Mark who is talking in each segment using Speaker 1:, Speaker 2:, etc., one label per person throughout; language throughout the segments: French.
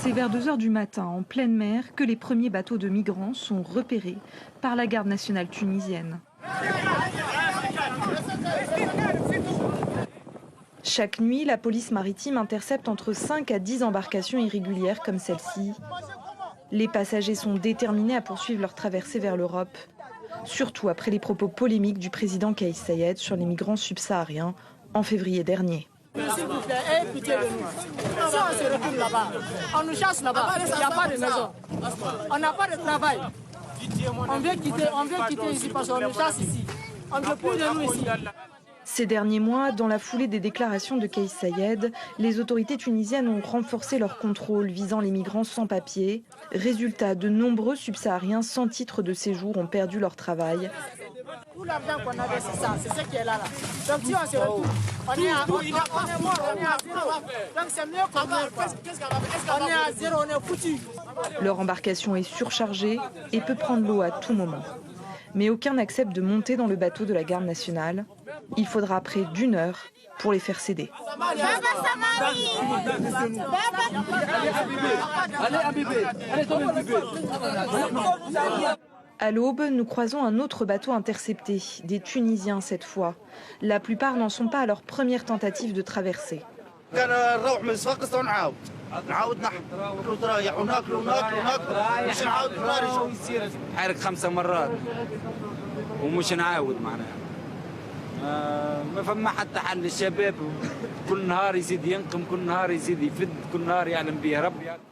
Speaker 1: C'est vers 2 h du matin, en pleine mer, que les premiers bateaux de migrants sont repérés par la garde nationale tunisienne. Chaque nuit, la police maritime intercepte entre 5 à 10 embarcations irrégulières comme celle-ci. Les passagers sont déterminés à poursuivre leur traversée vers l'Europe, surtout après les propos polémiques du président Kais Saied sur les migrants subsahariens en février dernier.
Speaker 2: S'il vous plaît, écoutez-le-nous. Si on se retrouve là-bas, on nous chasse là-bas, il n'y a pas de maison, on n'a pas de travail. On vient quitter ici parce qu'on nous chasse ici. On ne veut plus de nous ici.
Speaker 1: Ces derniers mois, dans la foulée des déclarations de Kais Saied, les autorités tunisiennes ont renforcé leur contrôle visant les migrants sans papier. Résultat, de nombreux subsahariens sans titre de séjour ont perdu leur travail.
Speaker 2: Tout l'argent qu'on avait, c'est ça, c'est ce qui est là. Donc si on se retrouve, on est mort, on est à zéro. Donc c'est mieux qu'on meure. On est à zéro, on est foutu.
Speaker 1: Leur embarcation est surchargée et peut prendre l'eau à tout moment. Mais aucun n'accepte de monter dans le bateau de la garde nationale. Il faudra près d'1 heure pour les faire céder. À l'aube, nous croisons un autre bateau intercepté, des Tunisiens cette fois. La plupart n'en sont pas à leur première tentative de traversée.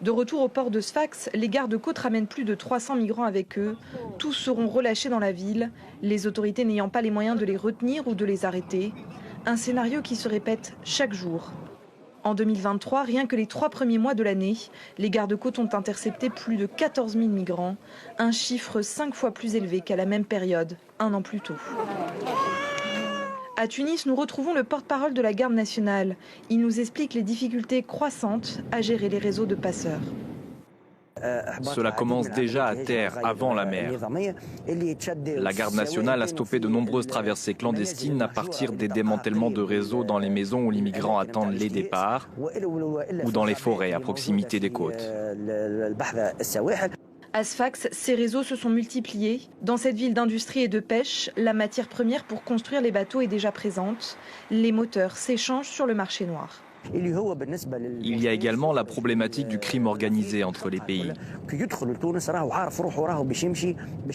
Speaker 1: De retour au port de Sfax, les gardes-côtes ramènent plus de 300 migrants avec eux. Tous seront relâchés dans la ville, les autorités n'ayant pas les moyens de les retenir ou de les arrêter. Un scénario qui se répète chaque jour. En 2023, rien que les 3 premiers mois de l'année, les gardes-côtes ont intercepté plus de 14 000 migrants, un chiffre 5 fois plus élevé qu'à la même période, un an plus tôt. À Tunis, nous retrouvons le porte-parole de la garde nationale. Il nous explique les difficultés croissantes à gérer les réseaux de passeurs.
Speaker 3: Cela commence déjà à terre, avant la mer. La garde nationale a stoppé de nombreuses traversées clandestines à partir des démantèlements de réseaux dans les maisons où les migrants attendent les départs ou dans les forêts à proximité des côtes.
Speaker 1: À Sfax, ces réseaux se sont multipliés. Dans cette ville d'industrie et de pêche, la matière première pour construire les bateaux est déjà présente. Les moteurs s'échangent sur le marché noir.
Speaker 3: Il y a également la problématique du crime organisé entre les pays.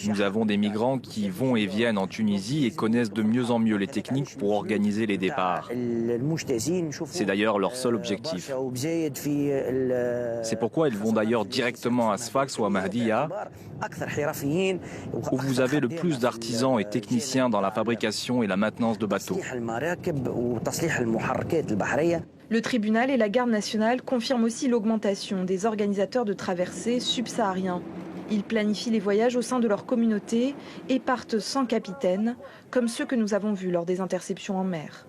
Speaker 3: Nous avons des migrants qui vont et viennent en Tunisie et connaissent de mieux en mieux les techniques pour organiser les départs. C'est d'ailleurs leur seul objectif. C'est pourquoi ils vont d'ailleurs directement à Sfax ou à Mahdia, où vous avez le plus d'artisans et techniciens dans la fabrication et la maintenance de bateaux.
Speaker 1: Le tribunal et la garde nationale confirment aussi l'augmentation des organisateurs de traversées subsahariens. Ils planifient les voyages au sein de leur communauté et partent sans capitaine, comme ceux que nous avons vus lors des interceptions en mer.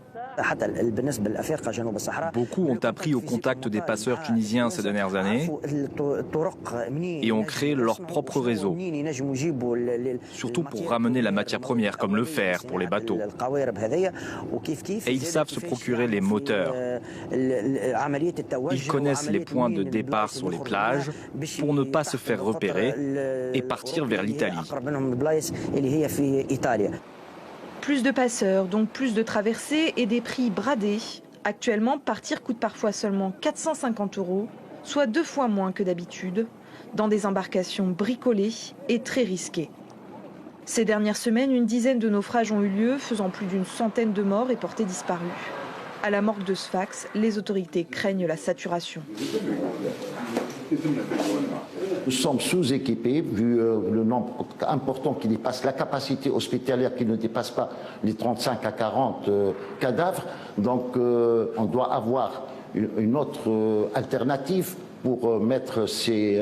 Speaker 3: Beaucoup ont appris au contact des passeurs tunisiens ces dernières années et ont créé leur propre réseau, surtout pour ramener la matière première comme le fer pour les bateaux. Et ils savent se procurer les moteurs. Ils connaissent les points de départ sur les plages pour ne pas se faire repérer et partir vers l'Italie.
Speaker 1: Plus de passeurs, donc plus de traversées et des prix bradés. Actuellement, partir coûte parfois seulement 450 €, soit 2 fois moins que d'habitude, dans des embarcations bricolées et très risquées. Ces dernières semaines, une dizaine de naufrages ont eu lieu, faisant plus d'une centaine de morts et portés disparus. À la morgue de Sfax, les autorités craignent la saturation.
Speaker 4: Nous sommes sous-équipés, vu le nombre important qui dépasse la capacité hospitalière qui ne dépasse pas les 35 à 40 cadavres. Donc on doit avoir une autre alternative pour mettre ces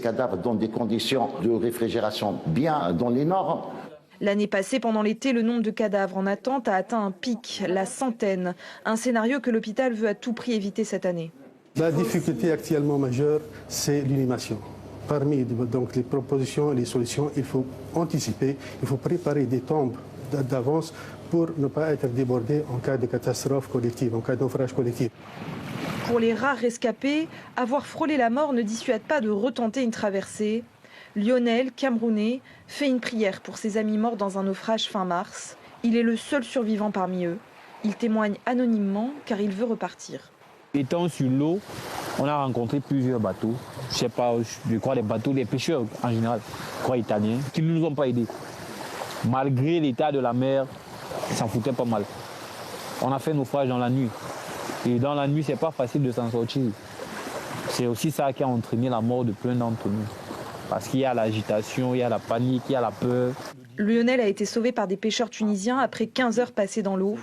Speaker 4: cadavres dans des conditions de réfrigération bien dans les normes.
Speaker 1: L'année passée, pendant l'été, le nombre de cadavres en attente a atteint un pic, la centaine. Un scénario que l'hôpital veut à tout prix éviter cette année.
Speaker 5: La difficulté actuellement majeure, c'est l'inhumation. Parmi donc, les propositions et les solutions, il faut anticiper, il faut préparer des tombes d'avance pour ne pas être débordé en cas de catastrophe collective, en cas de naufrage collectif.
Speaker 1: Pour les rares rescapés, avoir frôlé la mort ne dissuade pas de retenter une traversée. Lionel, Camerounais, fait une prière pour ses amis morts dans un naufrage fin mars. Il est le seul survivant parmi eux. Il témoigne anonymement car il veut repartir.
Speaker 6: Étant sur l'eau, on a rencontré plusieurs bateaux. Je sais pas, je crois les bateaux des pêcheurs en général, je crois italiens, qui ne nous ont pas aidés. Malgré l'état de la mer, ils s'en foutaient pas mal. On a fait naufrage dans la nuit. Et dans la nuit, c'est pas facile de s'en sortir. C'est aussi ça qui a entraîné la mort de plein d'entre nous. Parce qu'il y a l'agitation, il y a la panique, il y a la peur.
Speaker 1: Lionel a été sauvé par des pêcheurs tunisiens après 15 heures passées dans l'eau.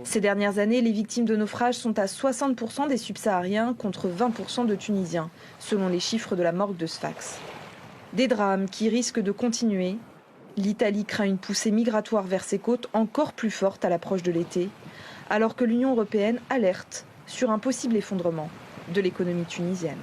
Speaker 1: Ces dernières années, les victimes de naufrage sont à 60% des subsahariens contre 20% de Tunisiens, selon les chiffres de la morgue de Sfax. Des drames qui risquent de continuer. L'Italie craint une poussée migratoire vers ses côtes encore plus forte à l'approche de l'été, alors que l'Union européenne alerte sur un possible effondrement de l'économie tunisienne.